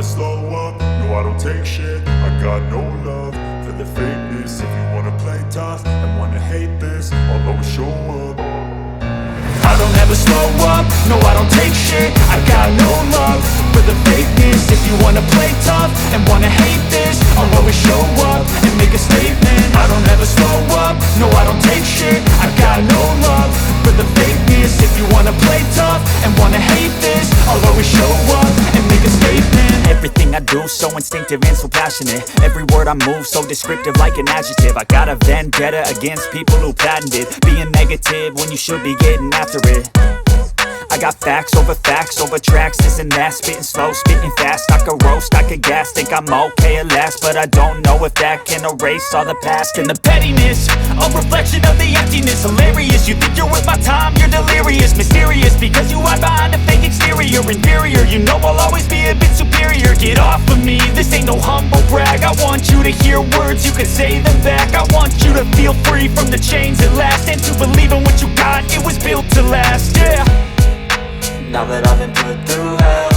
slow up, no I don't take shit. I got no love for the fakeness. If you wanna play tough and wanna hate this, I'll always show up. I don't ever slow up, no I don't take shit. I got no love for the fakeness. If you wanna play tough and wanna hate this, I'll always show up and make a statement. I don't ever slow up, no I don't take shit. I got no love for the fakeness. If you wanna play tough and wanna hate this, I'll always show up and make a statement. Everything I do so instinctive and so passionate. Every word I move so descriptive like an adjective. I got a vendetta against people who patented being negative when you should be getting after it. I got facts over tracks, this and that. Spitting slow, spitting fast, I could roast, I could gas. Think I'm okay at last, but I don't know if that can erase all the past. And the pettiness, a reflection of the emptiness. Hilarious, you think you're worth my time, you're delirious. Mysterious, because you hide behind a fake exterior. Inferior, you know I'll always be a bit superior. Get off of me, this ain't no humble brag. I want you to hear words, you can say them back. I want you to feel free from the chains at last, and to believe in what you got, it was built to last, yeah. Now that I've been put through hell,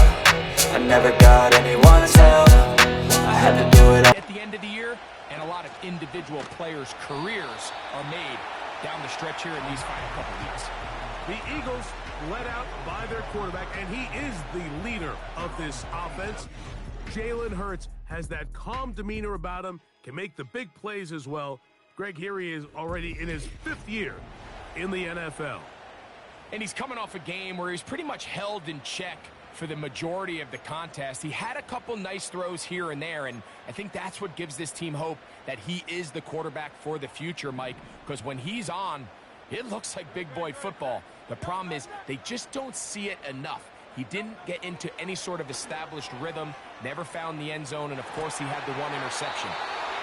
I never got anyone's help. I had to do it all. At the end of the year, and a lot of individual players' careers are made down the stretch here in these final couple weeks. The Eagles led out by their quarterback, and he is the leader of this offense. Jalen Hurts has that calm demeanor about him, can make the big plays as well. Greg, here he is already in his 5th year in the NFL. And he's coming off a game where he's pretty much held in check for the majority of the contest. He had a couple nice throws here and there, and I think that's what gives this team hope that he is the quarterback for the future, Mike, because when he's on, it looks like big boy football. The problem is they just don't see it enough. He didn't get into any sort of established rhythm, never found the end zone, and of course he had the one interception.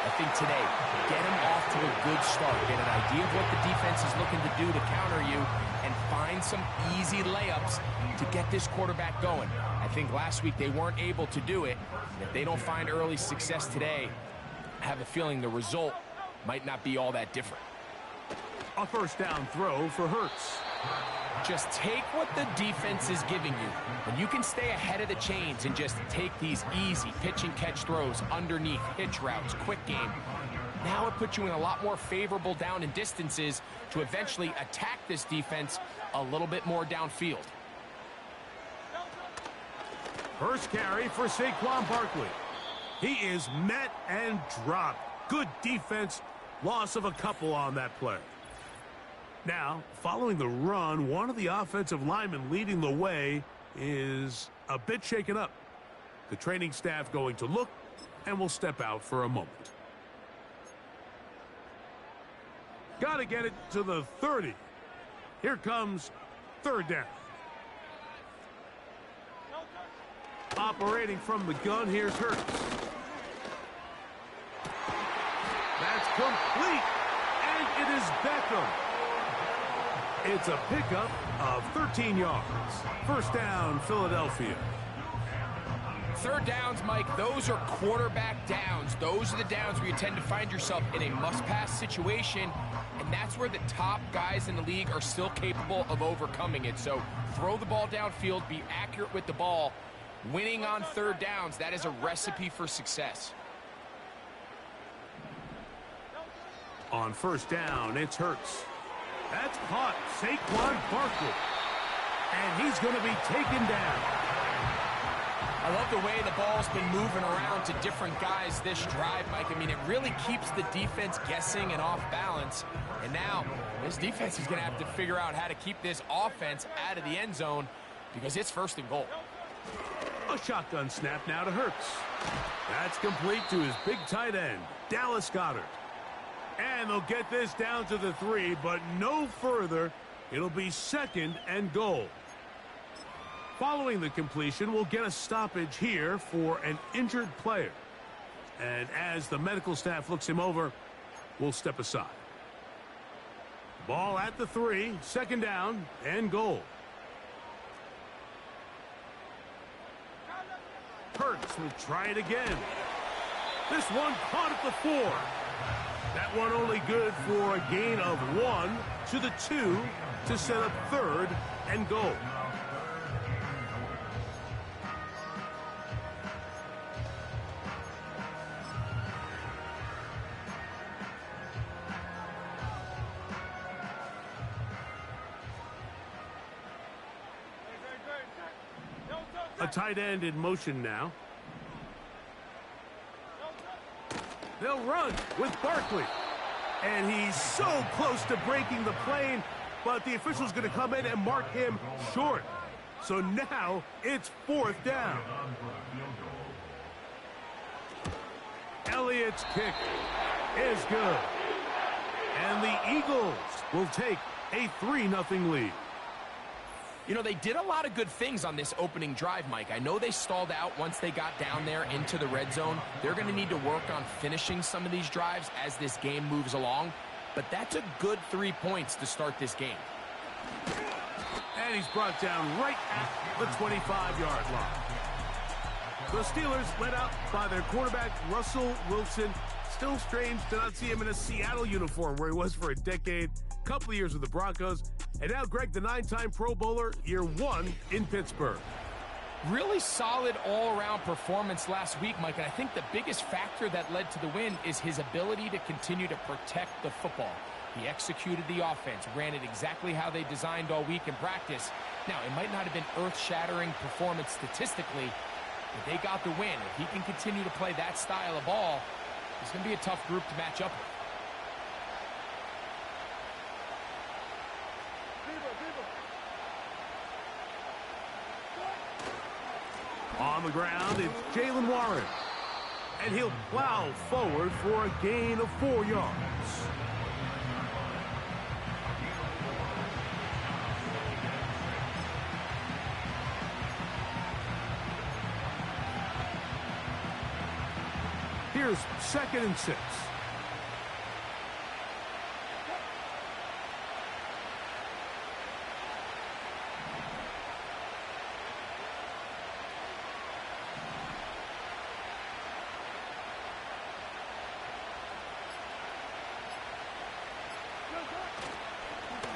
I think today, get him off to a good start, get an idea of what the defense is looking to do to counter you, and find some easy layups to get this quarterback going. I think last week they weren't able to do it, and if they don't find early success today, I have a feeling the result might not be all that different. A first down throw for Hurts. Just take what the defense is giving you. When you can stay ahead of the chains and just take these easy pitch and catch throws underneath, hitch routes, quick game, now it puts you in a lot more favorable down and distances to eventually attack this defense a little bit more downfield. First carry for Saquon Barkley. He is met and dropped. Good defense. Loss of a couple on that play. Now, following the run, one of the offensive linemen leading the way is a bit shaken up. The training staff going to look and will step out for a moment. Got to get it to the 30. Here comes third down. Operating from the gun, here's Hurts. That's complete, and it is Beckham. It's a pickup of 13 yards. First down, Philadelphia. Third downs, Mike, those are quarterback downs. Those are the downs where you tend to find yourself in a must-pass situation, and that's where the top guys in the league are still capable of overcoming it. So throw the ball downfield, be accurate with the ball. Winning on third downs, that is a recipe for success. On first down, it's Hurts. That's caught, Saquon Barkley. And he's going to be taken down. I love the way the ball's been moving around to different guys this drive, Mike. I mean, it really keeps the defense guessing and off balance. And now, this defense is going to have to figure out how to keep this offense out of the end zone because it's first and goal. A shotgun snap now to Hurts. That's complete to his big tight end, Dallas Goedert. And they'll get this down to the 3, but no further. It'll be second and goal. Following the completion, we'll get a stoppage here for an injured player. And as the medical staff looks him over, we'll step aside. Ball at the 3, second down and goal. Hurts will try it again. This one caught at the 4. That one only good for a gain of 1 to the 2 to set up third and goal. A tight end in motion now. They'll run with Barkley. And he's so close to breaking the plane, but the official's going to come in and mark him short. So now it's 4th down. Elliott's kick is good. And the Eagles will take a 3-0 lead. You know, they did a lot of good things on this opening drive, Mike. I know they stalled out once they got down there into the red zone. They're going to need to work on finishing some of these drives as this game moves along. But that's a good 3 points to start this game. And he's brought down right at the 25-yard line. The Steelers led out by their quarterback, Russell Wilson. Still strange to not see him in a Seattle uniform where he was for a decade, couple of years with the Broncos. And now Greg, the 9-time Pro Bowler, year 1 in Pittsburgh. Really solid all-around performance last week, Mike, and I think the biggest factor that led to the win is his ability to continue to protect the football. He executed the offense, ran it exactly how they designed all week in practice. Now, it might not have been earth-shattering performance statistically, but they got the win. If he can continue to play that style of ball, it's going to be a tough group to match up with. On the ground, it's Jaylen Warren. And he'll plow forward for a gain of 4 yards. Here's 2nd and 6.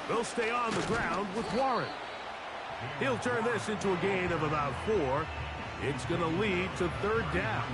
They'll stay on the ground with Warren. He'll turn this into a gain of about 4. It's going to lead to 3rd down.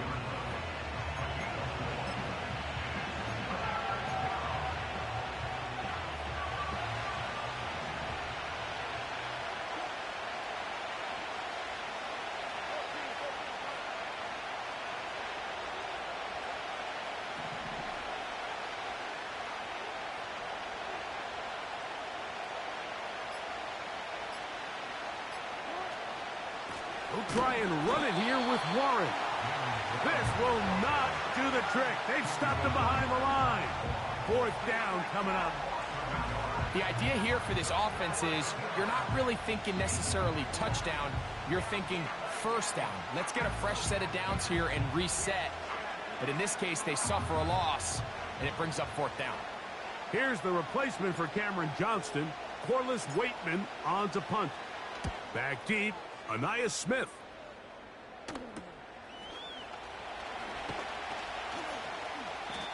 They'll try and run it here with Warren. This will not do the trick. They've stopped him behind the line. 4th down coming up. The idea here for this offense is you're not really thinking necessarily touchdown. You're thinking 1st down. Let's get a fresh set of downs here and reset. But in this case, they suffer a loss, and it brings up 4th down. Here's the replacement for Cameron Johnston. Corliss Waitman on to punt. Back deep, Anais Smith.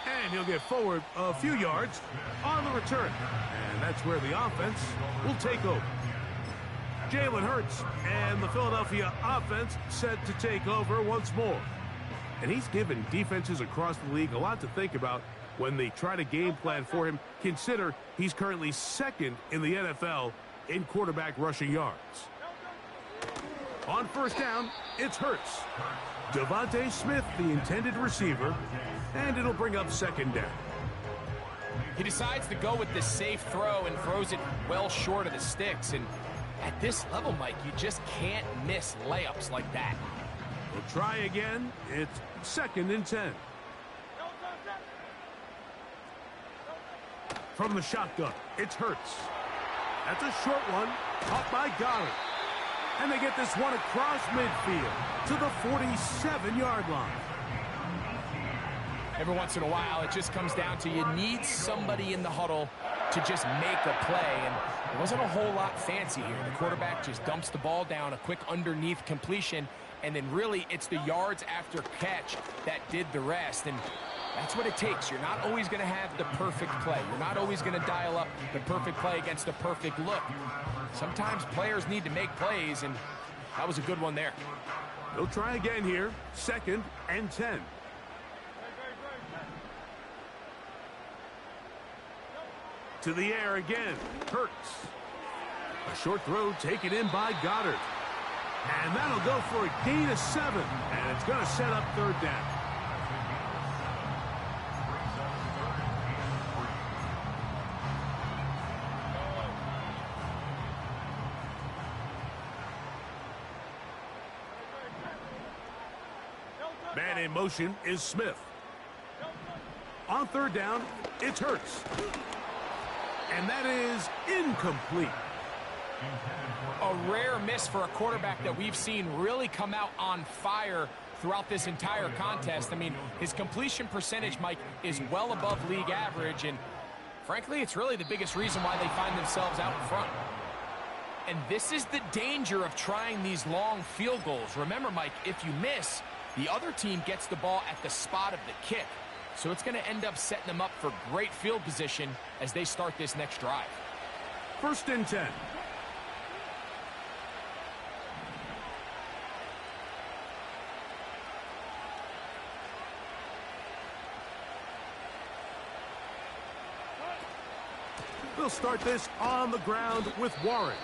And he'll get forward a few yards on the return. And that's where the offense will take over. Jalen Hurts and the Philadelphia offense set to take over once more. And he's given defenses across the league a lot to think about when they try to game plan for him. Consider he's currently 2nd in the NFL in quarterback rushing yards. On 1st down, it's Hurts. Devontae Smith, the intended receiver, and it'll bring up 2nd down. He decides to go with this safe throw and throws it well short of the sticks. And at this level, Mike, you just can't miss layups like that. We'll try again. It's 2nd and 10. From the shotgun, it's Hurts. That's a short one, caught by Goddard. And they get this one across midfield to the 47-yard line. Every once in a while, it just comes down to you need somebody in the huddle to just make a play. And it wasn't a whole lot fancy here. The quarterback just dumps the ball down, a quick underneath completion, and then really it's the yards after catch that did the rest. And that's what it takes. You're not always going to have the perfect play. You're not always going to dial up the perfect play against the perfect look. Sometimes players need to make plays, and that was a good one there. They'll try again here. 2nd and 10. To the air again. Hurts. A short throw taken in by Goddard. And that'll go for a gain of 7. And it's going to set up third down. Man in motion is Smith. On third down, it's Hurts. And that is incomplete. A rare miss for a quarterback that we've seen really come out on fire throughout this entire contest. I mean, his completion percentage, Mike, is well above league average, and frankly, it's really the biggest reason why they find themselves out in front. And this is the danger of trying these long field goals. Remember, Mike, if you miss, the other team gets the ball at the spot of the kick. So it's going to end up setting them up for great field position as they start this next drive. 1st and 10. We'll start this on the ground with Warren.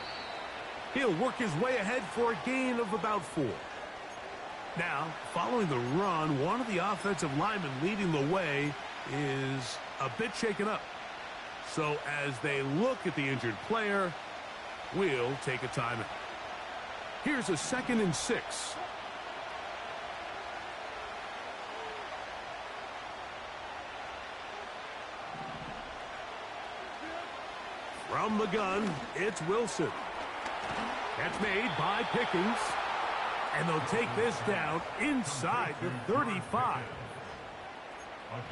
He'll work his way ahead for a gain of about 4. Now, following the run, one of the offensive linemen leading the way is a bit shaken up. So as they look at the injured player, we'll take a timeout. Here's a 2nd and 6. From the gun, it's Wilson. That's made by Pickens. And they'll take this down inside the 35.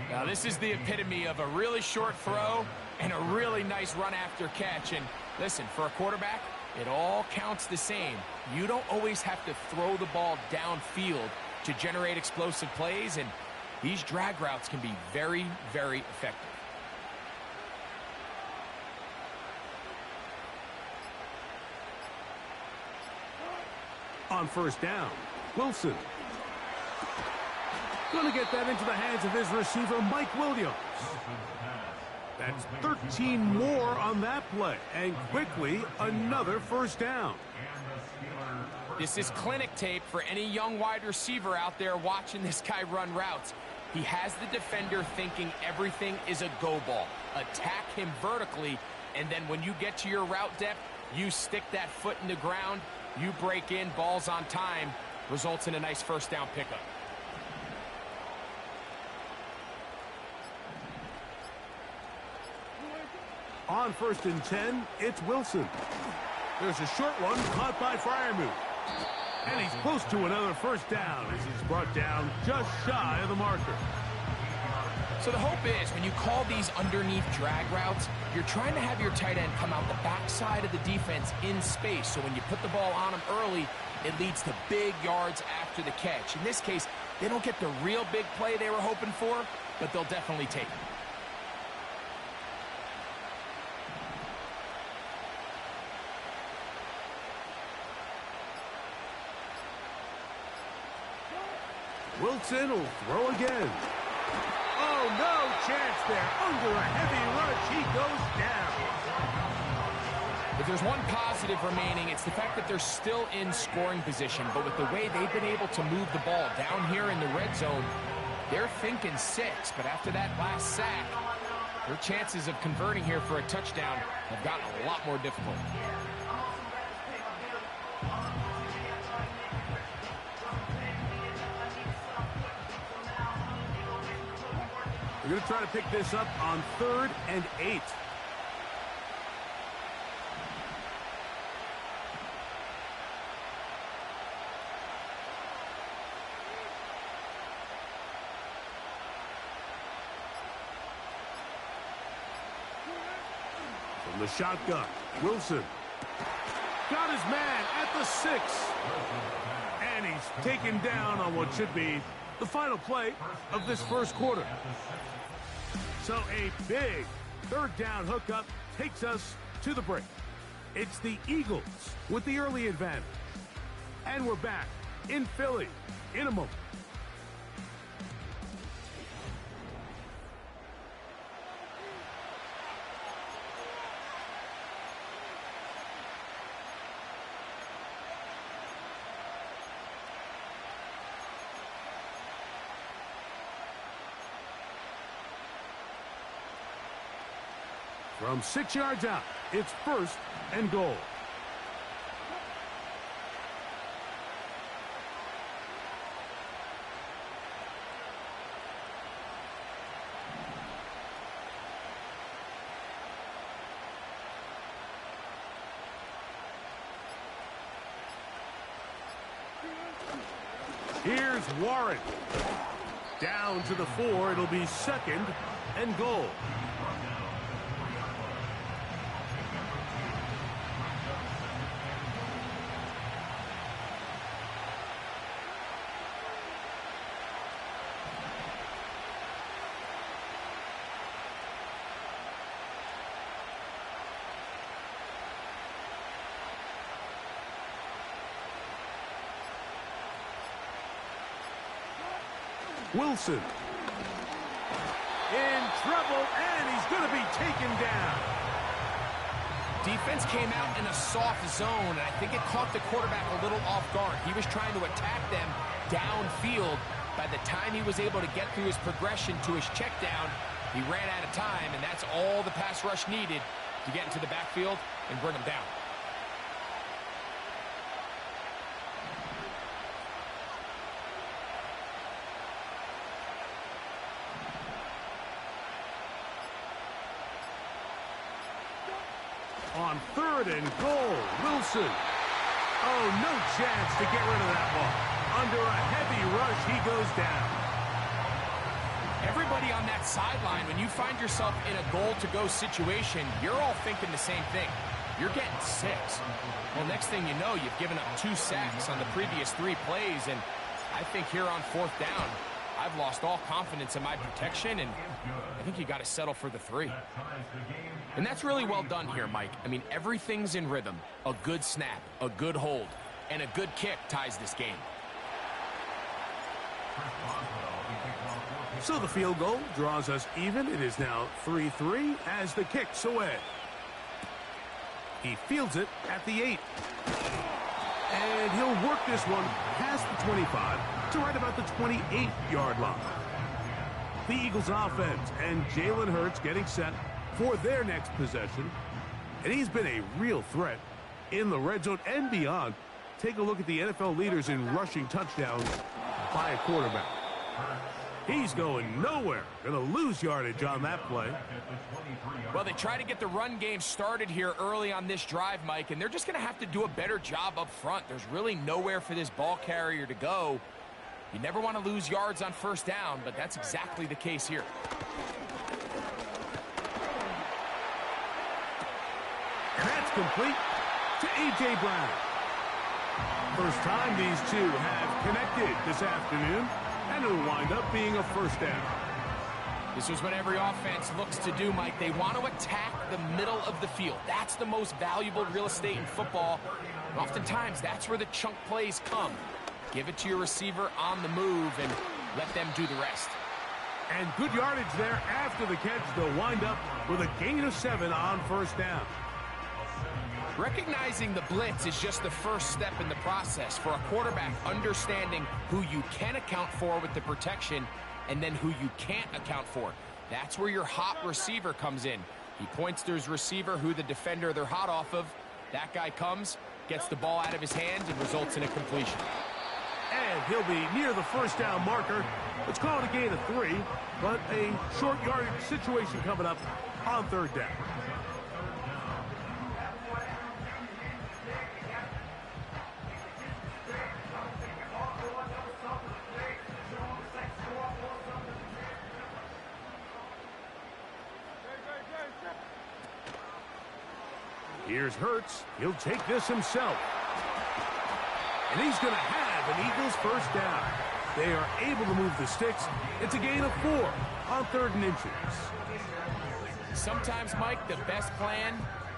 Now, this is the epitome of a really short throw and a really nice run after catch. And listen, for a quarterback, it all counts the same. You don't always have to throw the ball downfield to generate explosive plays, and these drag routes can be very, very effective. On 1st down, Wilson. Going to get that into the hands of his receiver, Mike Williams. That's 13 more on that play, and quickly another 1st down. This is clinic tape for any young wide receiver out there watching this guy run routes. He has the defender thinking everything is a go ball. Attack him vertically, and then when you get to your route depth, you stick that foot in the ground, you break in, balls on time, results in a nice 1st down pickup. On 1st and 10, it's Wilson. There's a short one caught by Freiermuth. And he's close to another 1st down as he's brought down just shy of the marker. So the hope is when you call these underneath drag routes, you're trying to have your tight end come out the backside of the defense in space. So when you put the ball on him early, it leads to big yards after the catch. In this case, they don't get the real big play they were hoping for, but they'll definitely take it. Wilson will throw again. Oh, no chance there. Under a heavy rush, he goes down. If there's one positive remaining, it's the fact that they're still in scoring position. But with the way they've been able to move the ball down here in the red zone, they're thinking 6. But after that last sack, their chances of converting here for a touchdown have gotten a lot more difficult. We're going to try to pick this up on 3rd and 8. From the shotgun, Wilson. Got his man at the 6. And he's taken down on what should be the final play of this 1st quarter. So a big 3rd down hookup takes us to the break. It's the Eagles with the early advantage. And we're back in Philly in a moment. From 6 yards out, it's 1st and goal. Here's Warren. Down to the 4. It'll be 2nd and goal. Wilson in trouble, and he's going to be taken down. Defense came out in a soft zone, and I think it caught the quarterback a little off guard. He was trying to attack them downfield. By the time he was able to get through his progression to his check down, he ran out of time, and that's all the pass rush needed to get into the backfield and bring him down. On 3rd and goal, Wilson. Oh, no chance to get rid of that ball. Under a heavy rush, he goes down. Everybody on that sideline, when you find yourself in a goal-to-go situation, you're all thinking the same thing. You're getting 6. Well, next thing you know, you've given up 2 sacks on the previous 3 plays, and I think here on 4th down, I've lost all confidence in my protection, and I think you got to settle for the 3. And that's really well done here, Mike. I mean, everything's in rhythm. A good snap, a good hold, and a good kick ties this game. So the field goal draws us even. It is now 3-3 as the kick's away. He fields it at the 8. And he'll work this one past the 25 to right about the 28-yard line. The Eagles offense and Jalen Hurts getting set for their next possession. And he's been a real threat in the red zone and beyond. Take a look at the NFL leaders in rushing touchdowns by a quarterback. He's going nowhere. Going to lose yardage on that play. Well, they try to get the run game started here early on this drive, Mike, and they're just going to have to do a better job up front. There's really nowhere for this ball carrier to go. You never want to lose yards on 1st down, but that's exactly the case here. And that's complete to A.J. Brown. First time these two have connected this afternoon, and it'll wind up being a 1st down. This is what every offense looks to do, Mike. They want to attack the middle of the field. That's the most valuable real estate in football. And oftentimes, that's where the chunk plays come. Give it to your receiver on the move and let them do the rest. And good yardage there after the catch. They'll wind up with a gain of 7 on 1st down. Recognizing the blitz is just the first step in the process for a quarterback, understanding who you can account for with the protection and then who you can't account for. That's where your hot receiver comes in. He points to his receiver, who the defender they're hot off of. That guy comes, gets the ball out of his hands, and results in a completion. And he'll be near the 1st down marker. Let's call it a gain of 3, but a short yardage situation coming up on 3rd down. Here's Hurts. He'll take this himself. And he's going to have an Eagles 1st down. They are able to move the sticks. It's a gain of 4 on 3rd and inches. Sometimes, Mike, the best plan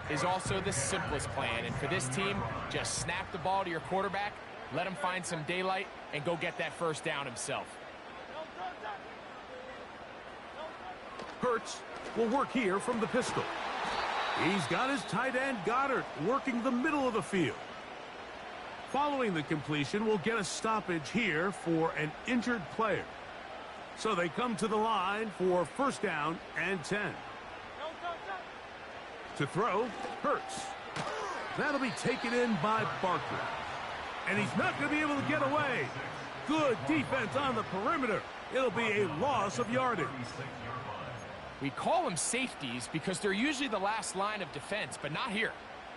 is also the simplest plan. And for this team, just snap the ball to your quarterback, let him find some daylight, and go get that 1st down himself. Hurts will work here from the pistol. He's got his tight end, Goddard, working the middle of the field. Following the completion, we'll get a stoppage here for an injured player. So they come to the line for 1st down and 10. To throw, Hurts. That'll be taken in by Barkley. And he's not going to be able to get away. Good defense on the perimeter. It'll be a loss of yardage. We call them safeties because they're usually the last line of defense, but not here.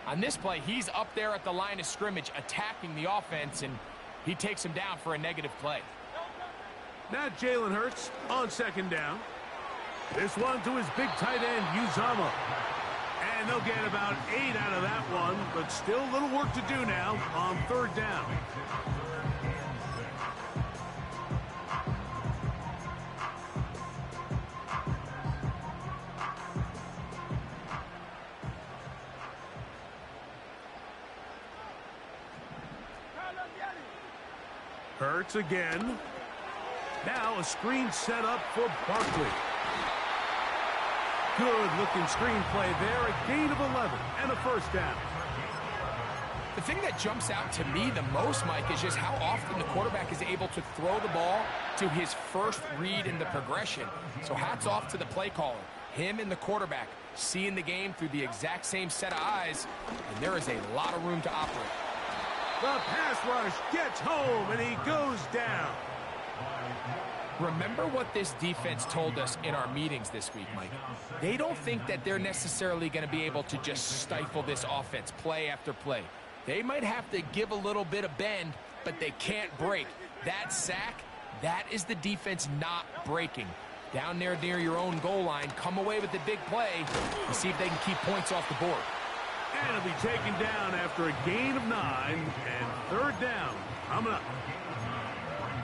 On this play, he's up there at the line of scrimmage attacking the offense, and he takes him down for a negative play. Now Jalen Hurts on second down. This one to his big tight end, Uzama. And they'll get about 8 out of that one, but still a little work to do now on third down. Hurts again. Now a screen set up for Barkley. Good-looking screen play there. A gain of 11 and a first down. The thing that jumps out to me the most, Mike, is just how often the quarterback is able to throw the ball to his first read in the progression. So hats off to the play caller. Him and the quarterback seeing the game through the exact same set of eyes, and there is a lot of room to operate. The pass rush gets home, and he goes down. Remember what this defense told us in our meetings this week, Mike. They don't think that they're necessarily going to be able to just stifle this offense play after play. They might have to give a little bit of bend, but they can't break. That sack, that is the defense not breaking. Down there near your own goal line, come away with the big play and see if they can keep points off the board. And it'll be taken down after a gain of 9 and third down coming up.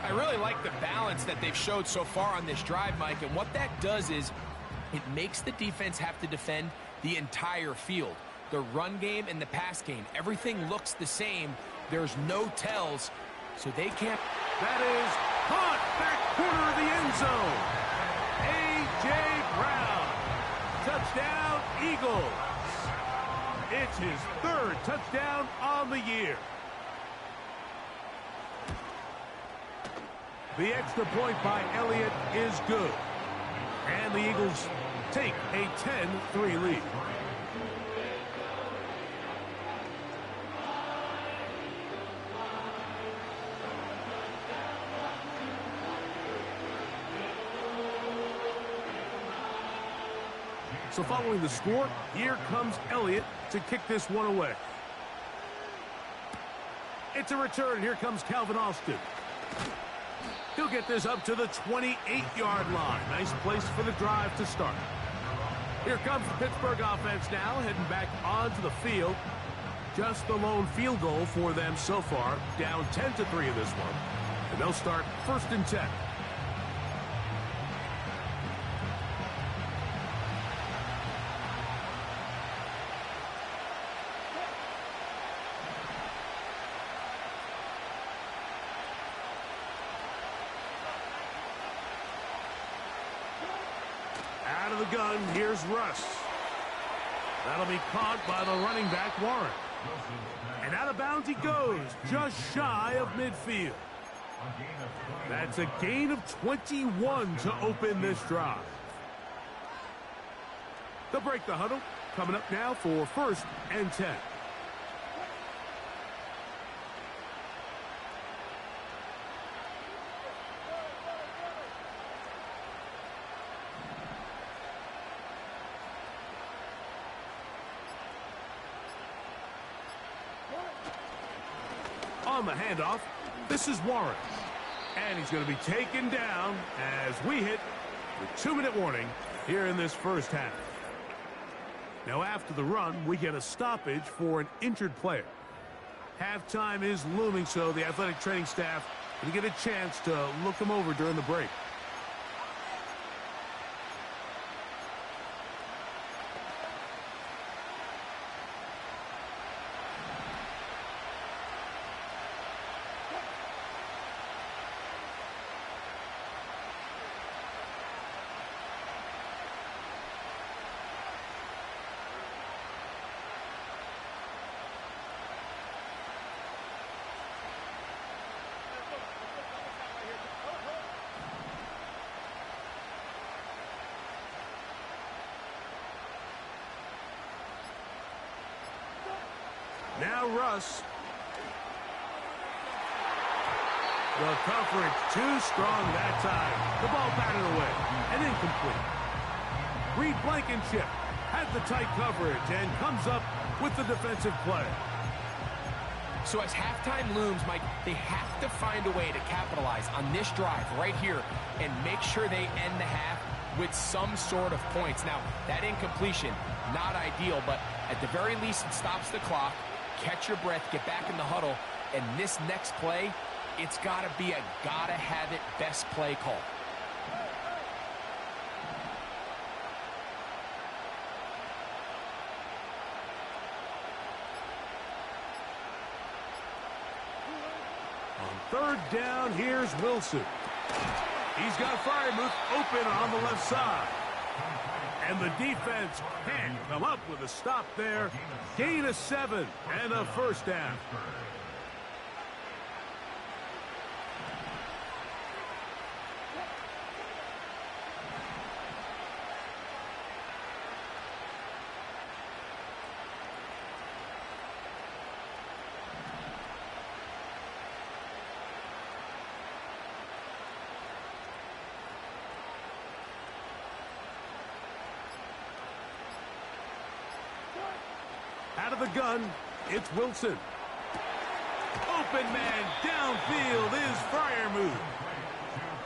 I really like the balance that they've showed so far on this drive, Mike, and what that does is it makes the defense have to defend the entire field. The run game and the pass game, everything looks the same. There's no tells, so they can't. That is caught back corner of the end zone. A.J. Brown. Touchdown, Eagles. It's his third touchdown on the year. The extra point by Elliott is good. And the Eagles take a 10-3 lead. So following the score, here comes Elliott to kick this one away. It's a return. Here comes Calvin Austin. He'll get this up to the 28-yard line. Nice place for the drive to start. Here comes the Pittsburgh offense now, heading back onto the field. Just the lone field goal for them so far, down 10-3 in this one. And they'll start 1st and 10. Out of the gun, here's Russ. That'll be caught by the running back, Warren. And out of bounds he goes, just shy of midfield. That's a gain of 21 to open this drive. They'll break the huddle. Coming up now for 1st and 10. On the handoff, this is Warren. And he's going to be taken down as we hit the 2-minute warning here in this first half. Now after the run, we get a stoppage for an injured player. Halftime is looming, so the athletic training staff will get a chance to look him over during the break. Now Russ. The coverage too strong that time. The ball batted away and incomplete. Reed Blankenship had the tight coverage and comes up with the defensive play. So as halftime looms, Mike, they have to find a way to capitalize on this drive right here and make sure they end the half with some sort of points. Now, that incompletion, not ideal, but at the very least, it stops the clock. Catch your breath, get back in the huddle, and this next play, it's got to be a gotta-have-it best play call. On third down, here's Wilson. He's got Fryermuth open on the left side. And the defense can't come up with a stop there. Gain of 7 and a first down. Out of the gun, it's Wilson. Open man downfield is Fryermuth.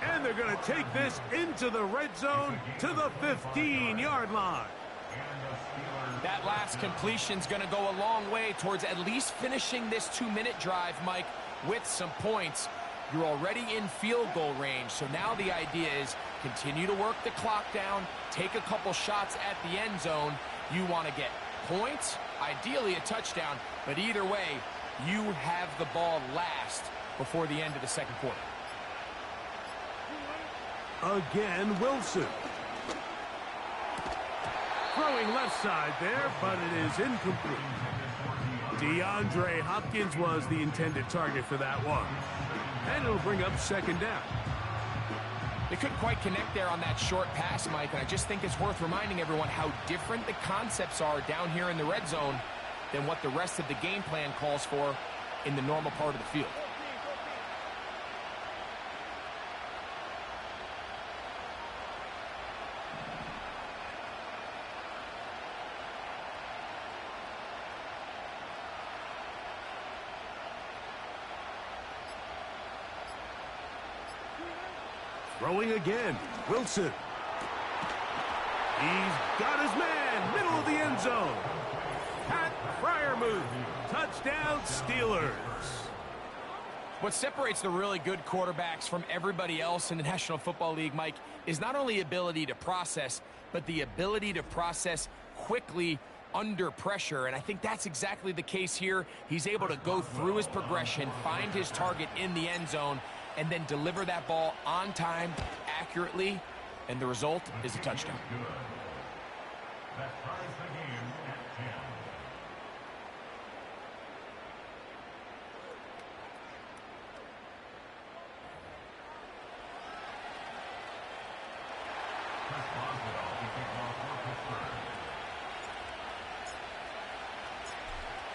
And they're going to take this into the red zone to the 15-yard line. That last completion's going to go a long way towards at least finishing this 2-minute drive, Mike, with some points. You're already in field goal range, so now the idea is continue to work the clock down, take a couple shots at the end zone. You want to get points, ideally a touchdown, but either way, you have the ball last before the end of the second quarter. Again, Wilson. Throwing left side there, but it is incomplete. DeAndre Hopkins was the intended target for that one. And it'll bring up second down. They couldn't quite connect there on that short pass, Mike, and I just think it's worth reminding everyone how different the concepts are down here in the red zone than what the rest of the game plan calls for in the normal part of the field. Throwing again, Wilson. He's got his man, middle of the end zone. Pat Fryermuth, touchdown Steelers. What separates the really good quarterbacks from everybody else in the National Football League, Mike, is not only ability to process, but the ability to process quickly under pressure, and I think that's exactly the case here. He's able to go through his progression, find his target in the end zone, and then deliver that ball on time, accurately, and the result is a touchdown. That ties the game at 10.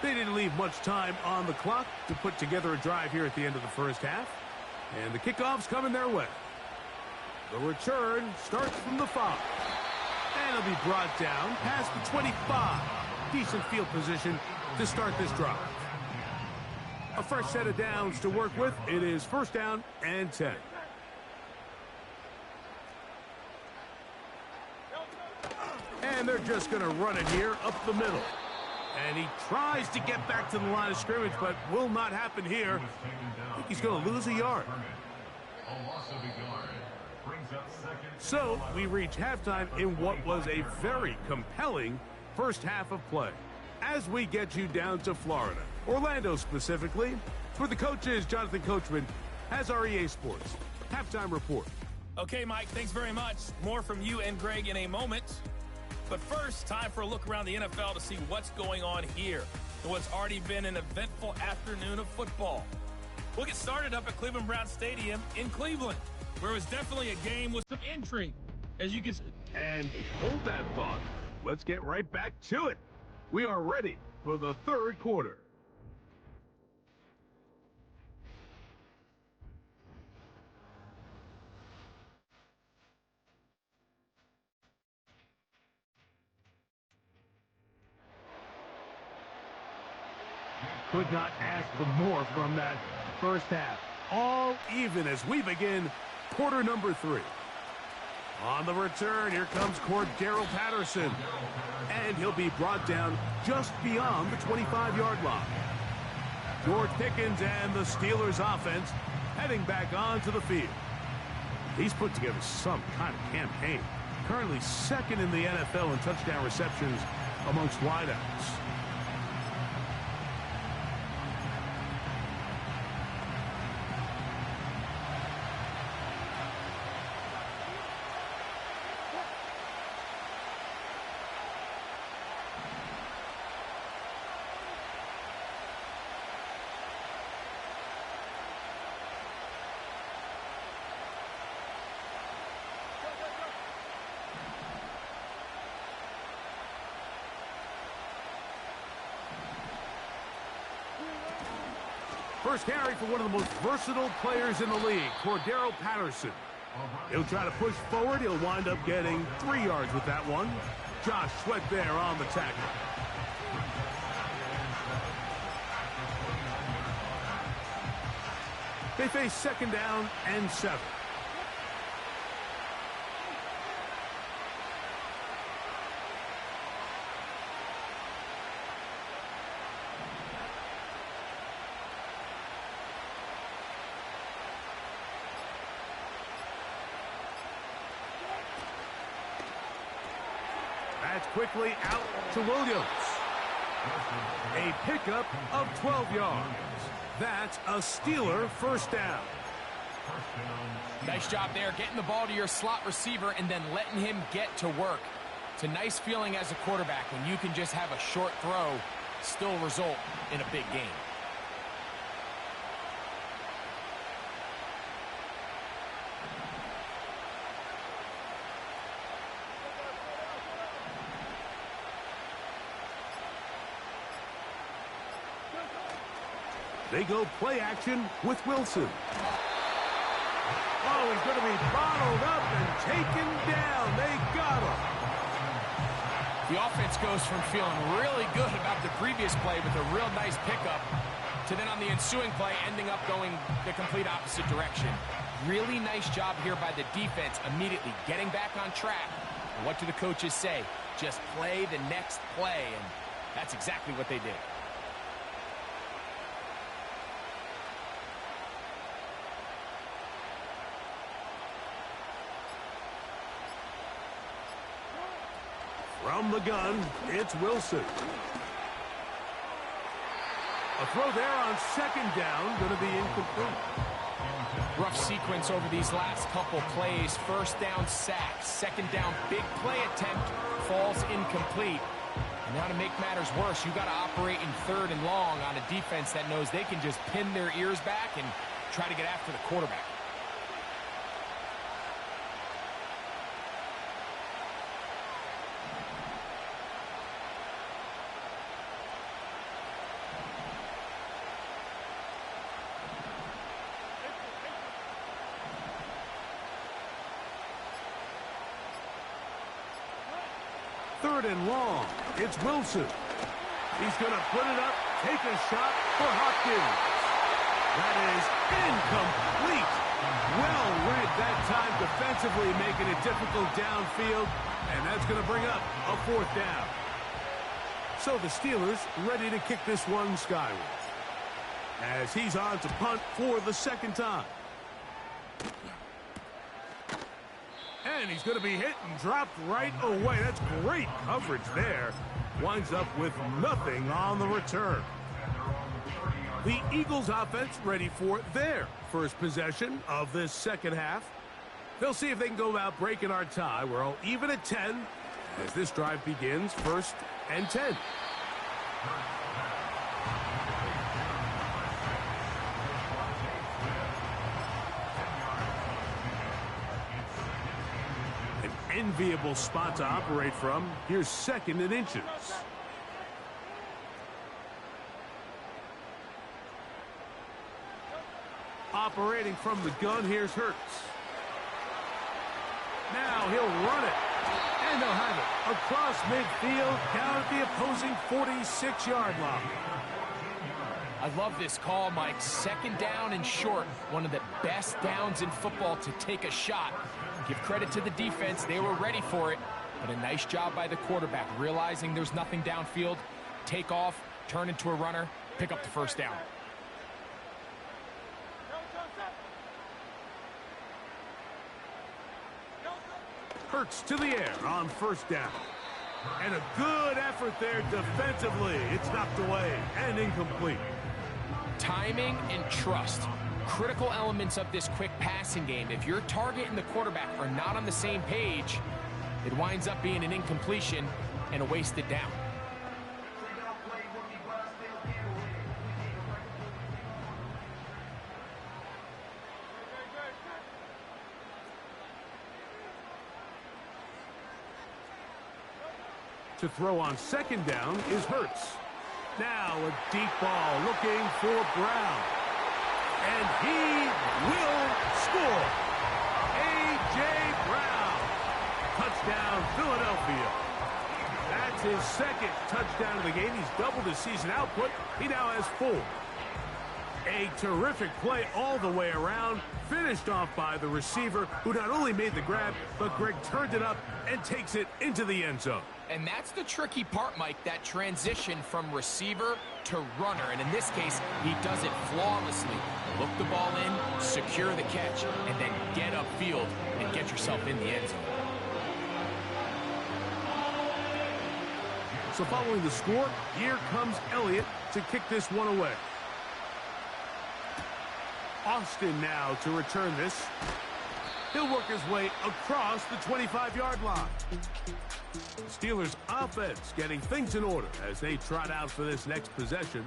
They didn't leave much time on the clock to put together a drive here at the end of the first half. And the kickoff's coming their way. The return starts from the 5. And it'll be brought down past the 25. Decent field position to start this drive. A fresh set of downs to work with. It is first down and 10. And they're just going to run it here up the middle. And he tries to get back to the line of scrimmage, but will not happen here. I think he's going to lose a yard. So we reach halftime in what was a very compelling first half of play. As we get you down to Florida, Orlando specifically, for the coaches, Jonathan Coachman has our EA Sports halftime report. Okay, Mike, thanks very much. More from you and Greg in a moment. But first, time for a look around the NFL to see what's going on here in what's already been an eventful afternoon of football. We'll get started up at Cleveland Brown Stadium in Cleveland, where it was definitely a game with some intrigue, as you can see. And hold that thought. Let's get right back to it. We are ready for the third quarter. Could not ask for more from that first half. All even as we begin quarter number 3. On the return, here comes Cordero Patterson. And he'll be brought down just beyond the 25-yard line. George Pickens and the Steelers offense heading back onto the field. He's put together some kind of campaign. Currently second in the NFL in touchdown receptions amongst wideouts. First carry for one of the most versatile players in the league, Cordero Patterson. He'll try to push forward. He'll wind up getting 3 yards with that one. Josh Sweat there on the tackle. They face second down and 7. That's quickly out to Williams. A pickup of 12 yards. That's a Steeler first down. Nice job there, getting the ball to your slot receiver and then letting him get to work. It's a nice feeling as a quarterback when you can just have a short throw still result in a big game. They go play action with Wilson. Oh, he's going to be bottled up and taken down. They got him. The offense goes from feeling really good about the previous play with a real nice pickup to then on the ensuing play ending up going the complete opposite direction. Really nice job here by the defense immediately getting back on track. And what do the coaches say? Just play the next play, and that's exactly what they did. From the gun, it's Wilson. A throw there on second down, going to be incomplete. Rough sequence over these last couple plays. First down sack, second down big play attempt falls incomplete. And now to make matters worse, you got to operate in third and long on a defense that knows they can just pin their ears back and try to get after the quarterback. Third and long. It's Wilson. He's going to put it up, take a shot for Hopkins. That is incomplete. Well read that time defensively, making it difficult downfield, and that's going to bring up a fourth down. So the Steelers ready to kick this one skyward as he's on to punt for the second time. And he's going to be hit and dropped right away. That's great coverage there. Winds up with nothing on the return. The Eagles offense ready for their first possession of this second half. They'll see if they can go about breaking our tie. We're all even at 10 as this drive begins, 1st and 10. Enviable spot to operate from. Here's 2nd and inches. Operating from the gun, here's Hurts. Now he'll run it. And they'll have it across midfield down at the opposing 46-yard line. I love this call, Mike. Second down and short. One of the best downs in football to take a shot. Give credit to the defense. They were ready for it. But a nice job by the quarterback, realizing there's nothing downfield. Take off, turn into a runner, pick up the first down. Hurts to the air on first down. And a good effort there defensively. It's knocked away and incomplete. Timing and trust. Critical elements of this quick passing game. If your target and the quarterback are not on the same page, it winds up being an incompletion and a wasted down. To throw on second down is Hurts. Now a deep ball looking for Brown. And he will score. A.J. Brown. Touchdown, Philadelphia. That's his second touchdown of the game. He's doubled his season output. He now has 4. A terrific play all the way around. Finished off by the receiver, who not only made the grab, but Greg turned it up and takes it into the end zone. And that's the tricky part, Mike, that transition from receiver to runner. And in this case, he does it flawlessly. Look the ball in, secure the catch, and then get upfield and get yourself in the end zone. So following the score, here comes Elliott to kick this one away. Austin now to return this. He'll work his way across the 25-yard line. Steelers offense getting things in order as they trot out for this next possession.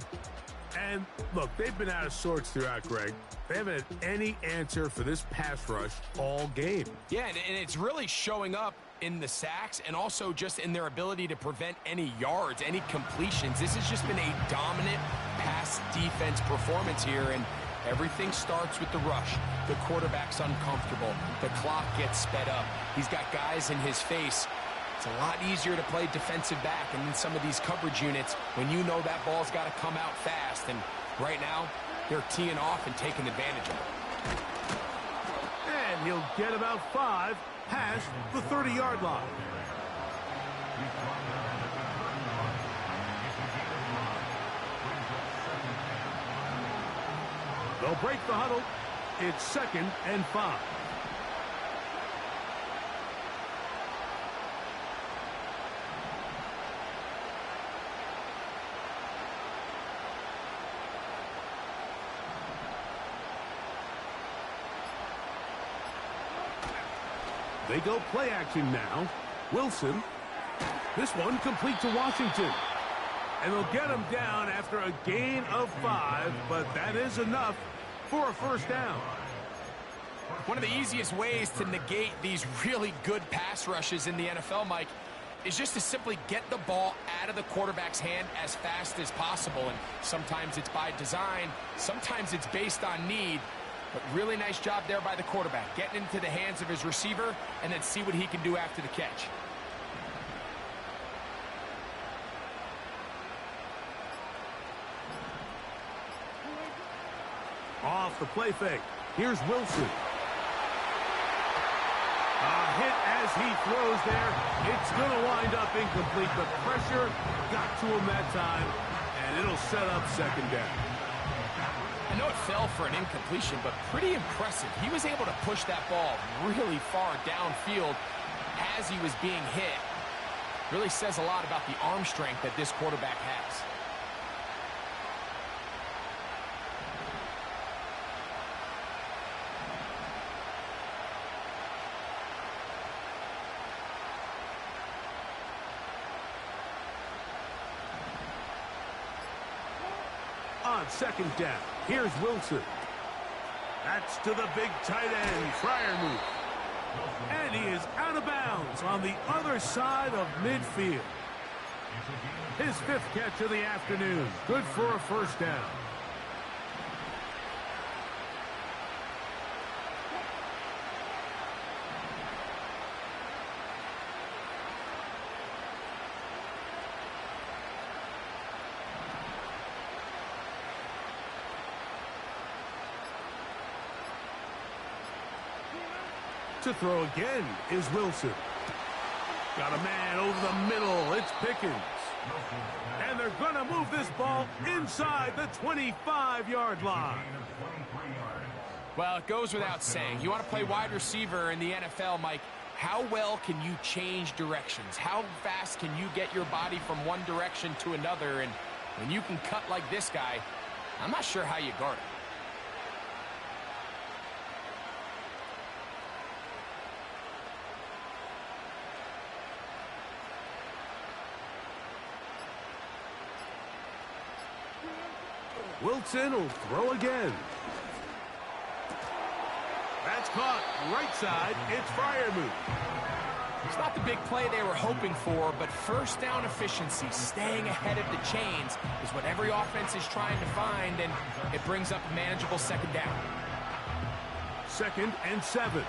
And look, they've been out of sorts throughout, Greg. They haven't had any answer for this pass rush all game. Yeah, and it's really showing up in the sacks and also just in their ability to prevent any yards, any completions. This has just been a dominant pass defense performance here, and everything starts with the rush. The quarterback's uncomfortable. The clock gets sped up. He's got guys in his face. It's a lot easier to play defensive back and in some of these coverage units when you know that ball's got to come out fast. And right now, they're teeing off and taking advantage of it. And he'll get about 5 past the 30-yard line. They'll break the huddle. It's 2nd and 5. They go play action now. Wilson. This one complete to Washington. And they'll get him down after a gain of 5, but that is enough for a first down. One of the easiest ways to negate these really good pass rushes in the NFL, Mike, is just to simply get the ball out of the quarterback's hand as fast as possible. And sometimes it's by design, sometimes it's based on need. But really nice job there by the quarterback, getting into the hands of his receiver and then see what he can do after the catch. Off the play fake. Here's Wilson. A hit as he throws there. It's going to wind up incomplete. The pressure got to him that time, and it'll set up 2nd down. I know it fell for an incompletion, but pretty impressive. He was able to push that ball really far downfield as he was being hit. Really says a lot about the arm strength that this quarterback has. On 2nd down, here's Wilson. That's to the big tight end, Freiermuth. And he is out of bounds on the other side of midfield. His 5th catch of the afternoon. Good for a first down. to throw again is Wilson. Got a man over the middle. It's Pickens. And they're going to move this ball inside the 25-yard line. Well, it goes without saying. You want to play wide receiver in the NFL, Mike, how well can you change directions? How fast can you get your body from one direction to another? And when you can cut like this guy, I'm not sure how you guard it. Wilson will throw again. That's caught right side. It's Freiermuth. It's not the big play they were hoping for, but first down efficiency, staying ahead of the chains, is what every offense is trying to find, and it brings up a manageable second down. 2nd and 7.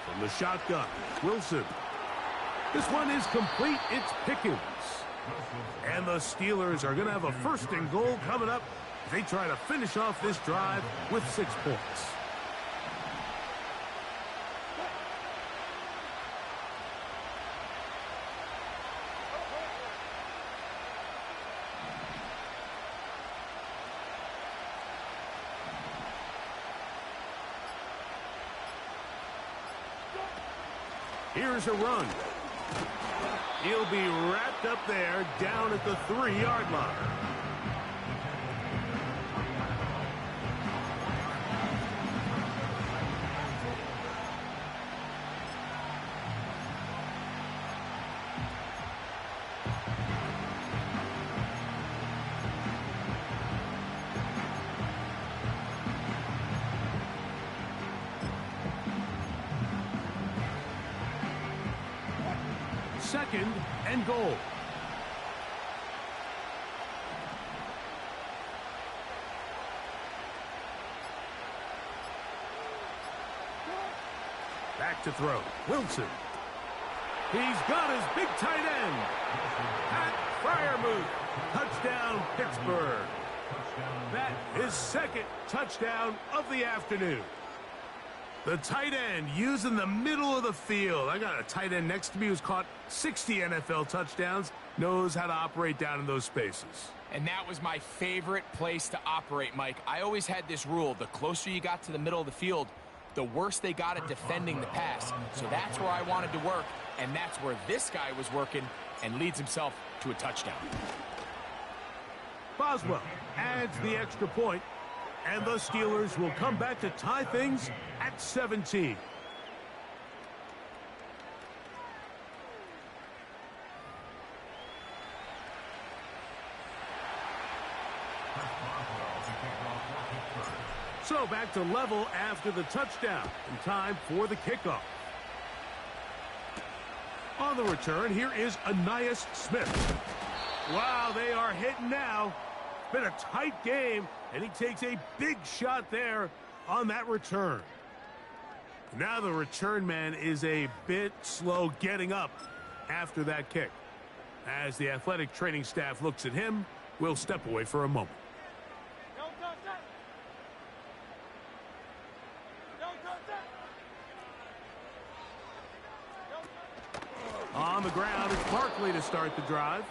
From the shotgun, Wilson. This one is complete. It's Pickens. And the Steelers are going to have a 1st and goal coming up as they try to finish off this drive with 6 points. Here's a run. He'll be wrapped up there down at the 3-yard line. Second and goal. Back to throw. Wilson. He's got his big tight end. Pat Freiermuth. Touchdown, Pittsburgh. That is 2nd touchdown of the afternoon. The tight end using the middle of the field. I got a tight end next to me who's caught 60 NFL touchdowns, knows how to operate down in those spaces. And that was my favorite place to operate, Mike. I always had this rule. The closer you got to the middle of the field, the worse they got at defending the pass. So that's where I wanted to work, and that's where this guy was working and leads himself to a touchdown. Boswell adds the extra point, and the Steelers will come back to tie things at 17. So back to level after the touchdown, and time for the kickoff. On the return, here is Ainias Smith. Wow, they are hitting now. Been a tight game, and he takes a big shot there on that return. Now the return man is a bit slow getting up after that kick. As the athletic training staff looks at him, we'll step away for a moment. On the ground, it's Barkley to start the drive.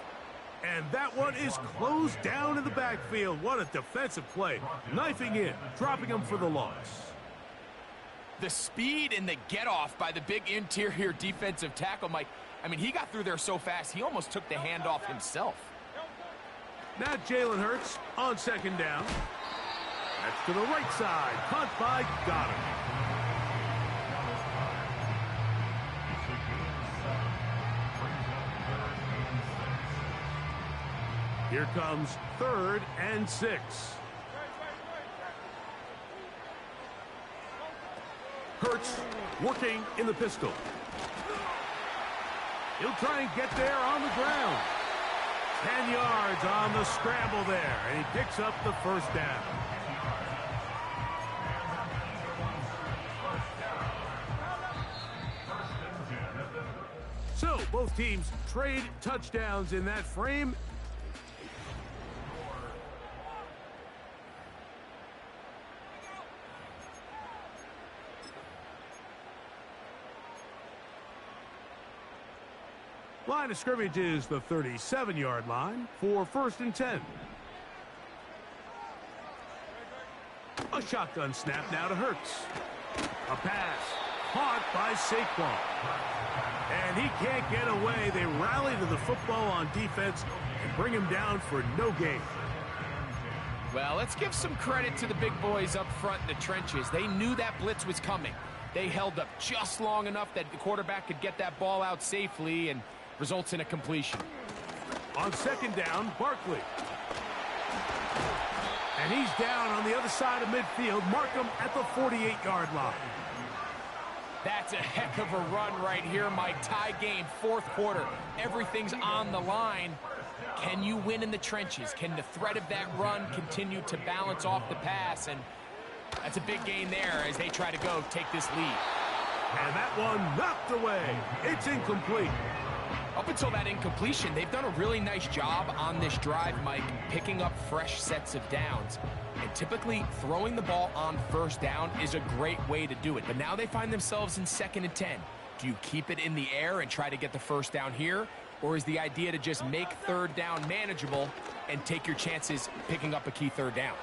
And that one is closed down in the backfield. What a defensive play. Knifing in, dropping him for the loss. The speed and the get-off by the big interior defensive tackle, Mike. I mean, he got through there so fast, he almost took the handoff himself. Now Jalen Hurts on 2nd down. That's to the right side. Caught by Goddard. Here comes 3rd and 6. Hurts working in the pistol. He'll try and get there on the ground. 10 yards on the scramble there, and he picks up the 1st down. Both teams trade touchdowns in that frame. Line of scrimmage is the 37-yard line for 1st and 10. A shotgun snap now to Hurts. A pass caught by Saquon. And he can't get away. They rally to the football on defense and bring him down for no gain. Well, let's give some credit to the big boys up front in the trenches. They knew that blitz was coming. They held up just long enough that the quarterback could get that ball out safely and results in a completion. On 2nd down, Barkley. And he's down on the other side of midfield. Mark him at the 48-yard line. That's a heck of a run right here, Mike. Tie game, 4th quarter. Everything's on the line. Can you win in the trenches? Can the threat of that run continue to balance off the pass? And that's a big gain there as they try to go take this lead. And that one knocked away. It's incomplete. Up until that incompletion, they've done a really nice job on this drive, Mike, picking up fresh sets of downs. And typically, throwing the ball on 1st down is a great way to do it. But now they find themselves in 2nd and 10. Do you keep it in the air and try to get the 1st down here? Or is the idea to just make 3rd down manageable and take your chances picking up a key 3rd down?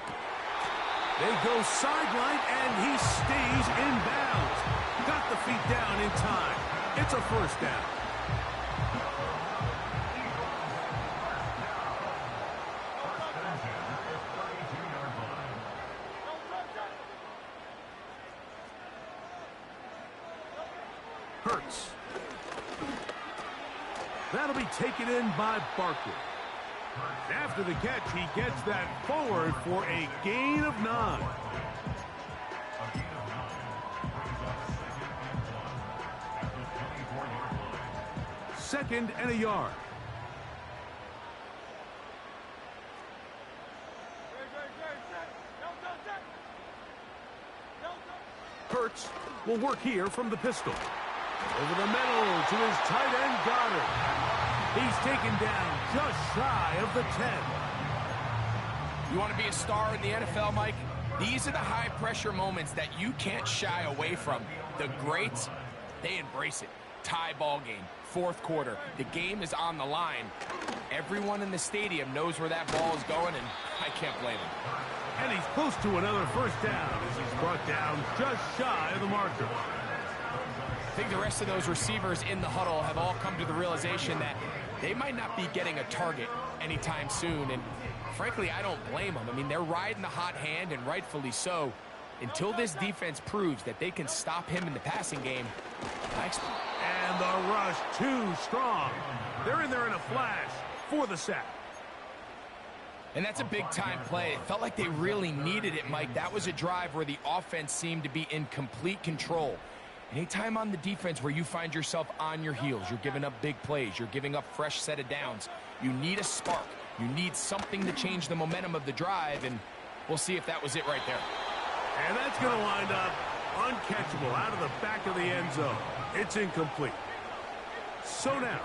They go sideline, and he stays in bounds. Got the feet down in time. It's a 1st down. Hurts. That'll be taken in by Barkley. After the catch, he gets that forward for a gain of 9. Second and a yard. Hurts will work here from the pistol. Over the middle to his tight end, Goddard. He's taken down just shy of the 10. You want to be a star in the NFL, Mike? These are the high-pressure moments that you can't shy away from. The greats, they embrace it. Tie ball game, 4th quarter. The game is on the line. Everyone in the stadium knows where that ball is going, and I can't blame him. And he's close to another 1st down as he's brought down just shy of the marker. I think the rest of those receivers in the huddle have all come to the realization that they might not be getting a target anytime soon, and frankly, I don't blame them. I mean, they're riding the hot hand, and rightfully so. Until this defense proves that they can stop him in the passing game, and the rush too strong. They're in there in a flash for the sack. And that's a big-time play. It felt like they really needed it, Mike. That was a drive where the offense seemed to be in complete control. Anytime on the defense where you find yourself on your heels, you're giving up big plays, you're giving up fresh set of downs, you need a spark. You need something to change the momentum of the drive, and we'll see if that was it right there. And that's going to wind up uncatchable out of the back of the end zone. It's incomplete. So now,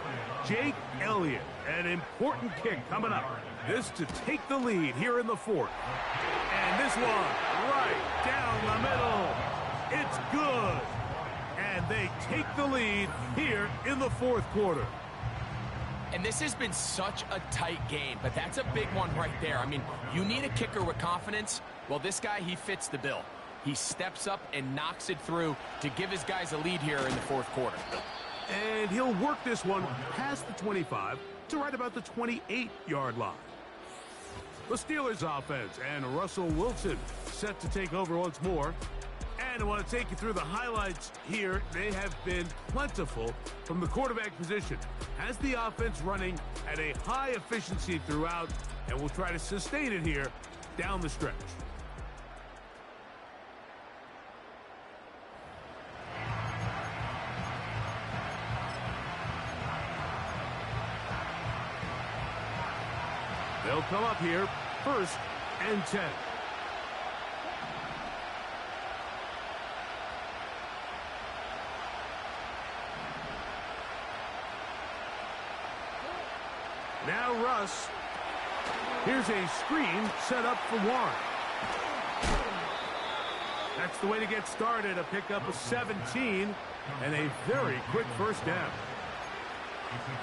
Jake Elliott, an important kick coming up. This to take the lead here in the 4th. And this one right down the middle. It's good. And they take the lead here in the 4th quarter. And this has been such a tight game, but that's a big one right there. I mean, you need a kicker with confidence. Well, this guy, he fits the bill. He steps up and knocks it through to give his guys a lead here in the 4th quarter. And he'll work this one past the 25 to right about the 28-yard line. The Steelers offense and Russell Wilson set to take over once more. And I want to take you through the highlights here. They have been plentiful from the quarterback position. Has the offense running at a high efficiency throughout, and we'll try to sustain it here down the stretch. They'll come up here, 1st and 10. Now Russ. Here's a screen set up for Warren. That's the way to get started. A pickup of 17 and a very quick first down.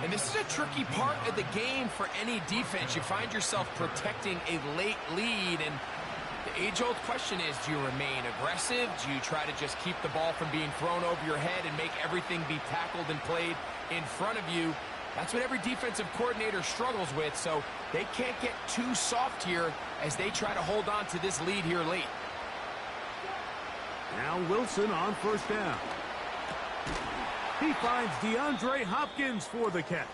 And this is a tricky part of the game for any defense. You find yourself protecting a late lead, and the age-old question is, do you remain aggressive? Do you try to just keep the ball from being thrown over your head and make everything be tackled and played in front of you? That's what every defensive coordinator struggles with, so they can't get too soft here as they try to hold on to this lead here late. Now Wilson on first down. He finds DeAndre Hopkins for the catch.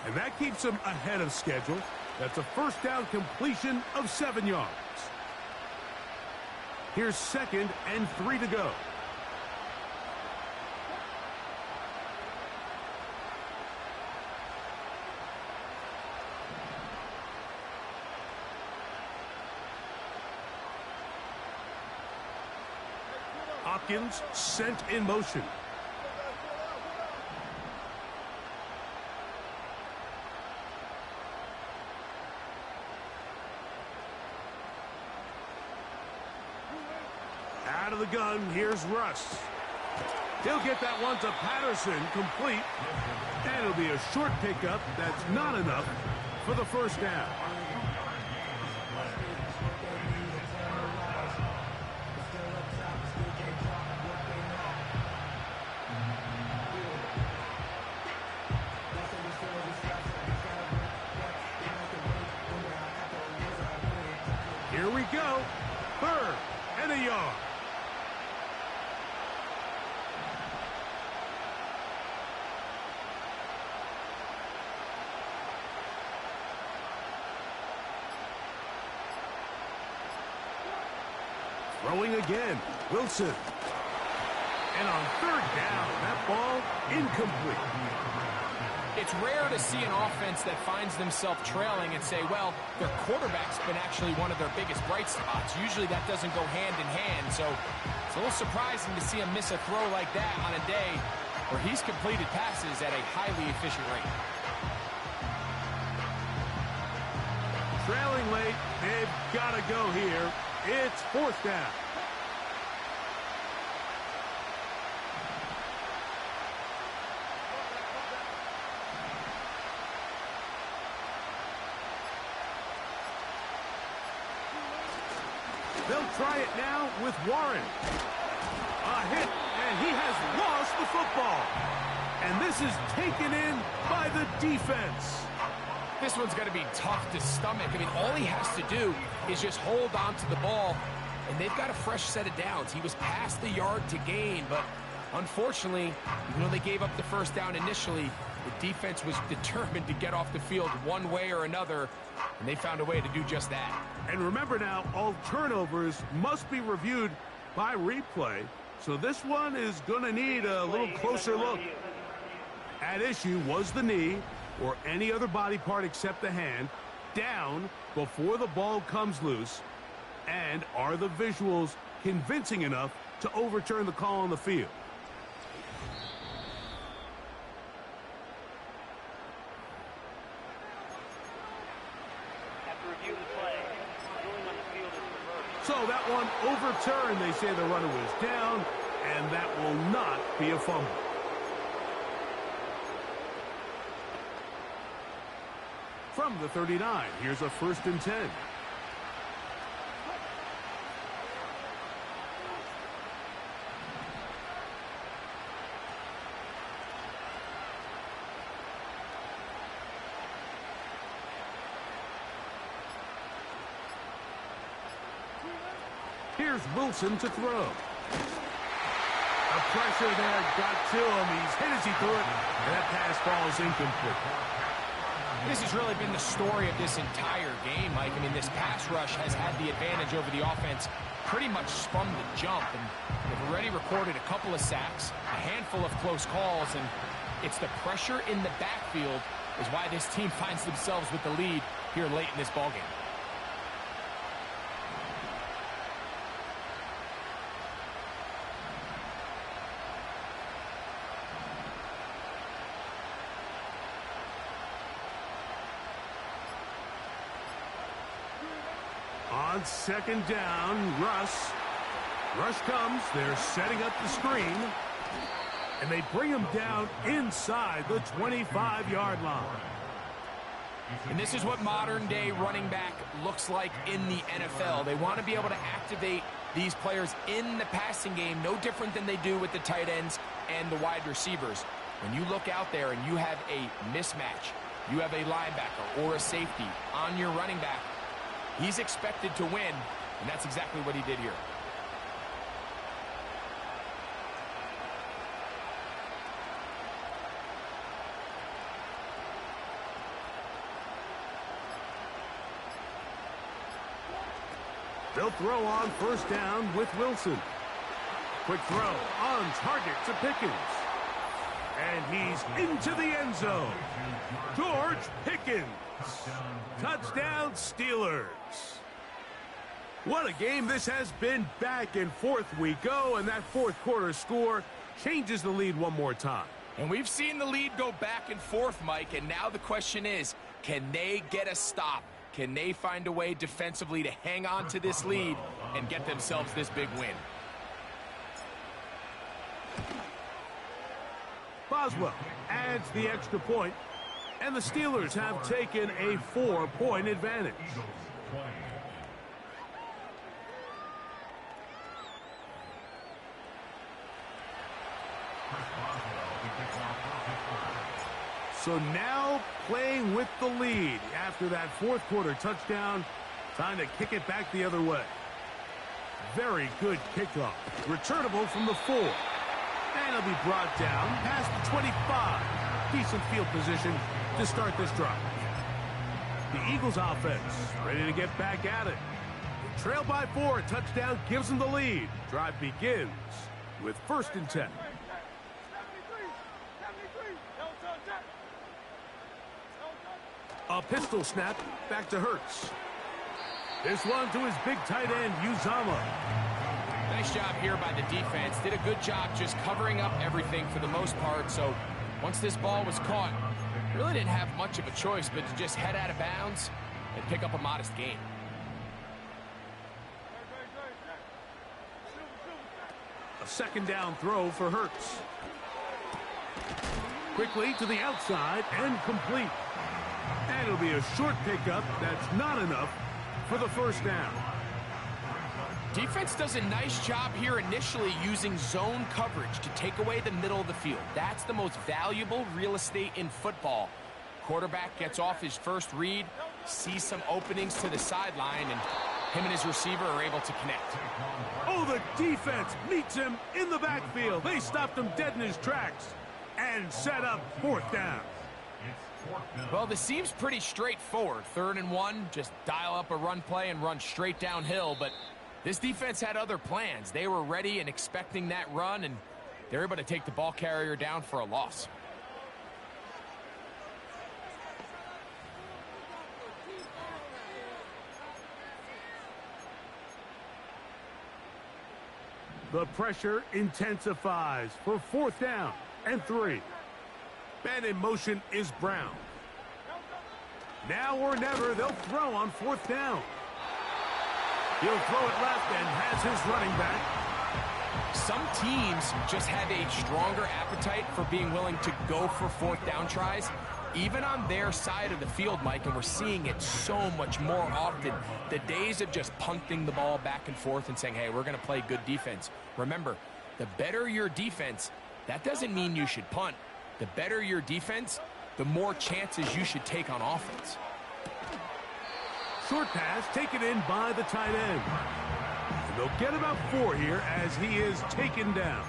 And that keeps him ahead of schedule. That's a first down completion of 7 yards. Here's 2nd and 3 to go. Hopkins sent in motion. Out of the gun, here's Russ. He'll get that one to Patterson, complete. And it'll be a short pickup. That's not enough for the first down. Here we go. 3rd and a yard. Throwing again. Wilson. And on 3rd down, that ball incomplete. It's rare to see an offense that finds themselves trailing and say, well, their quarterback's been actually one of their biggest bright spots. Usually that doesn't go hand in hand, so it's a little surprising to see him miss a throw like that on a day where he's completed passes at a highly efficient rate. Trailing late, they've got to go here. It's 4th down. They'll try it now with Warren. A hit, and he has lost the football. And this is taken in by the defense. This one's going to be tough to stomach. I mean, all he has to do is just hold on to the ball, and they've got a fresh set of downs. He was past the yard to gain, but unfortunately, even though they gave up the first down initially, the defense was determined to get off the field one way or another, and they found a way to do just that. And remember now, all turnovers must be reviewed by replay, so this one is going to need a little closer look. At issue was the knee, or any other body part except the hand, down before the ball comes loose, and are the visuals convincing enough to overturn the call on the field? So that one overturned. They say the runner was down, and that will not be a fumble. From the 39, here's a 1st and 10. Here's Wilson to throw. The pressure there got to him. He's hit as he threw it, and that pass falls incomplete. This has really been the story of this entire game, Mike. I mean, this pass rush has had the advantage over the offense pretty much from the jump, and they've already recorded a couple of sacks, a handful of close calls, and it's the pressure in the backfield is why this team finds themselves with the lead here late in this ballgame. On second down, Russ. Rush comes. They're setting up the screen. And they bring him down inside the 25-yard line. And this is what modern-day running back looks like in the NFL. They want to be able to activate these players in the passing game, no different than they do with the tight ends and the wide receivers. When you look out there and you have a mismatch, you have a linebacker or a safety on your running back, he's expected to win, and that's exactly what he did here. They'll throw on first down with Wilson. Quick throw on target to Pickens. And he's into the end zone. George Pickens. Touchdown Steelers. What a game this has been. Back and forth we go, and that fourth quarter score changes the lead one more time. And we've seen the lead go back and forth, Mike, and now the question is, can they get a stop? Can they find a way defensively to hang on to this lead and get themselves this big win? Boswell adds the extra point, and the Steelers have taken a 4-point advantage. So now playing with the lead after that fourth quarter touchdown. Time to kick it back the other way. Very good kickoff. Returnable from the 4. And it'll be brought down past the 25. Decent field position to start this drive. The Eagles offense ready to get back at it. Trail by 4. Touchdown gives them the lead. Drive begins with 1st and 10. A pistol snap back to Hurts. This one to his big tight end, Uzama. Nice job here by the defense. Did a good job just covering up everything for the most part. So once this ball was caught, really didn't have much of a choice but to just head out of bounds and pick up a modest gain. A second down throw for Hurts. Quickly to the outside and complete. And it'll be a short pickup. That's not enough for the first down. Defense does a nice job here initially using zone coverage to take away the middle of the field. That's the most valuable real estate in football. Quarterback gets off his first read, sees some openings to the sideline, and him and his receiver are able to connect. Oh, the defense meets him in the backfield. They stopped him dead in his tracks and set up 4th down. Well, this seems pretty straightforward. 3rd and 1, just dial up a run play and run straight downhill. But this defense had other plans. They were ready and expecting that run, and they're able to take the ball carrier down for a loss. The pressure intensifies for 4th down and 3. Man in motion is Brown. Now or never, they'll throw on 4th down. He'll throw it left and has his running back. Some teams just have a stronger appetite for being willing to go for 4th down tries, even on their side of the field, Mike, and we're seeing it so much more often. The days of just punting the ball back and forth and saying, hey, we're going to play good defense. Remember, the better your defense, that doesn't mean you should punt. The better your defense, the more chances you should take on offense. Short pass taken in by the tight end. And they'll get about 4 here as he is taken down.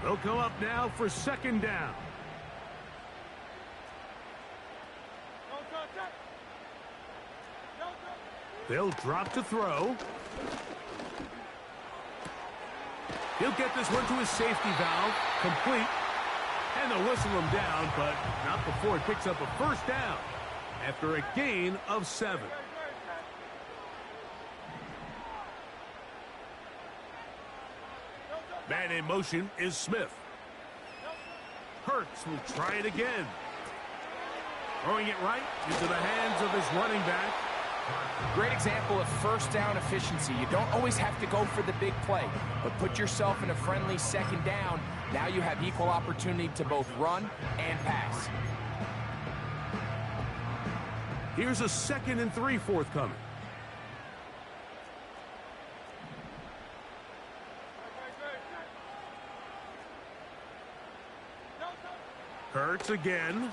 They'll go up now for 2nd down. They'll drop to throw. He'll get this one to his safety valve. Complete. And they'll whistle him down, but not before it picks up a 1st down after a gain of 7. Man in motion is Smith. Hurts will try it again. Throwing it right into the hands of his running back. Great example of first down efficiency. You don't always have to go for the big play, but put yourself in a friendly second down. Now you have equal opportunity to both run and pass. Here's a 2nd and 3 forthcoming. Hurts again.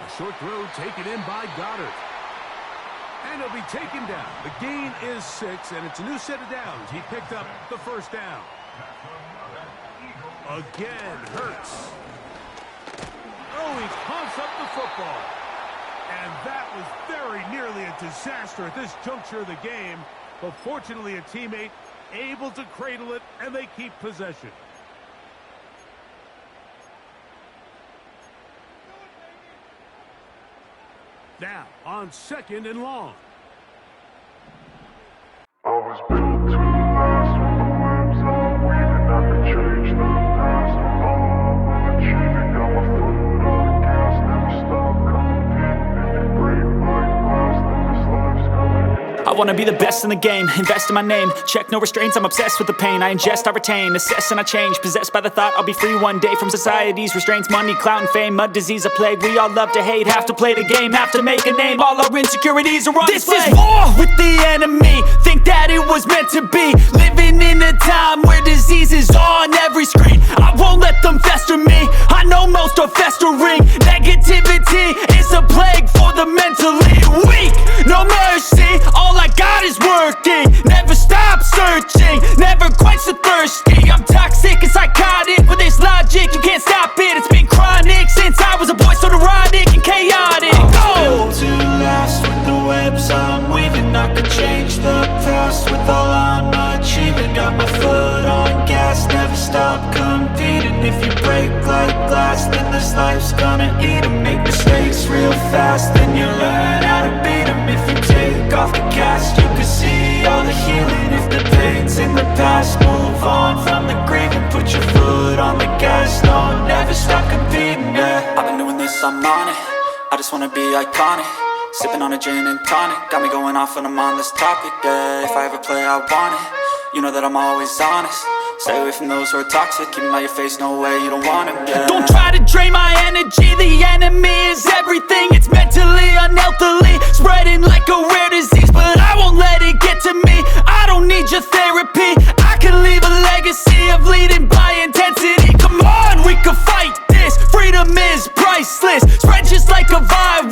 A short throw taken in by Goddard. And he'll be taken down. The gain is 6, and it's a new set of downs. He picked up the first down. Again, Hurts. Oh, he pumps up the football. And that was very nearly a disaster at this juncture of the game. But fortunately, a teammate able to cradle it, and they keep possession. Now, on 2nd and long. I was built to last with the webs I'm weaving. I could change the past with all I'm achieving. Got my foot on the gas, never stop competing. If you break my glass, then this life's gonna end. I wanna be the best in the game, invest in my name. Check no restraints, I'm obsessed with the pain. I ingest, I retain, assess and I change. Possessed by the thought I'll be free one day from society's restraints. Money, clout and fame, mud, disease, a plague. We all love to hate, have to play the game, have to make a name. All our insecurities are on display. This is war with the enemy, think that it was meant to be. Living in a time where disease is on every screen. I won't let them fester me, I know most are festering. Negativity is a plague for the mentally weak. No mercy, all I got is working. Never stop searching, never quench the thirsty. I'm toxic and psychotic, with this logic you can't stop it. It's been chronic since I was a boy, so neurotic and chaotic. Built to last with the webs I'm weaving. I could change the past with all I'm achieving. Got my foot on gas, never stop competing. If you break like glass, then this life's gonna eat 'em. Make mistakes real fast, then you learn how to beat 'em. If you take off the cast, you can see all the healing. If the pain's in the past, move on from the grave and put your foot on the gas. No, never stop competing, yeah. I've been doing this, I'm on it. I just wanna be iconic. Sipping on a gin and tonic, got me going off when I'm on this topic, yeah. If I ever play, I want it. You know that I'm always honest. Stay away from those who are toxic. Keep them out your face, no way, you don't want them, yeah. Don't try to drain my energy. The enemy is everything. It's mentally, unhealthily, spreading like a rare disease. But I won't let it get to me. I don't need your therapy. I can leave a legacy of leading by intensity. Come on, we can fight this. Freedom is priceless. Spread just like a virus.